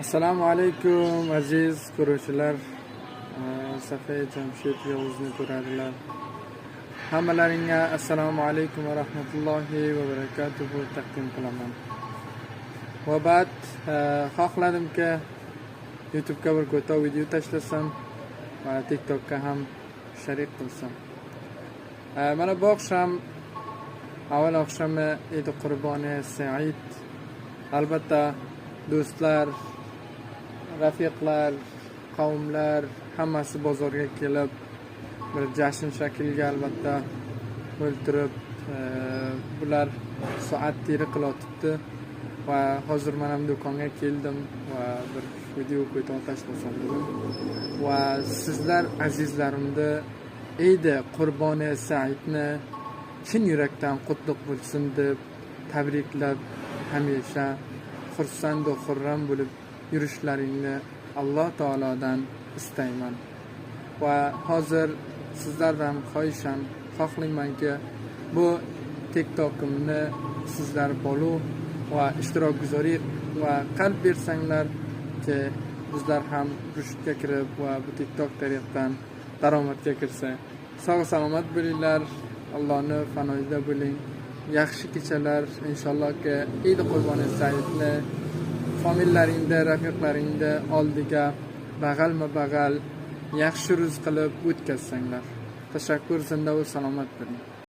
Assalomu alaykum aziz ko'ruvchilar. Safiya Jamshid Yovuzni ko'radilar. Hammalaringga assalomu alaykum va rahmatullohi va barakatuh taqdim qilaman. Va ba'd xohladimki YouTube'ga bir ko'ta video tashlasam va TikTok'ga ham sharik qilsam. Mana bu oqshom avval oqshomi Eid Qurboni Said. Albatta do'stlar, rafiqlar, qavmlar hammasi bozorga kelib bir jashn shakliga albatta o'ltirib bular soat teri qilyotibdi va hozir men ham do'konga keldim va bir video qo'yib tashlasam dedim va sizlar azizlarimni Eid Qurboni Saidni chin yurakdan qutlug' bo'lsin deb tabriklab hamisha xursand va xurram bo'lib yurishlaringni Alloh taolodan istayman. Va hozir sizlardan xohlaymanki bu TikTok'imni sizlar bolu va ishtirok guzorik va qalb bersanglar-ki bizlar ham rushdga kirib va bu TikTok tariqdan daromadga kirsak. Sog' salomat bo'linglar, Allohning fanoida bo'ling. Yaxshi kechalar inshaallohki Eid Qurboni Saidni familiyalaringda, rafiqlaringda oldiga bag'alma-bag'al yaxshi ruz qilib o'tkazsanglar. Tashakkur, zinda va salomat bo'ling.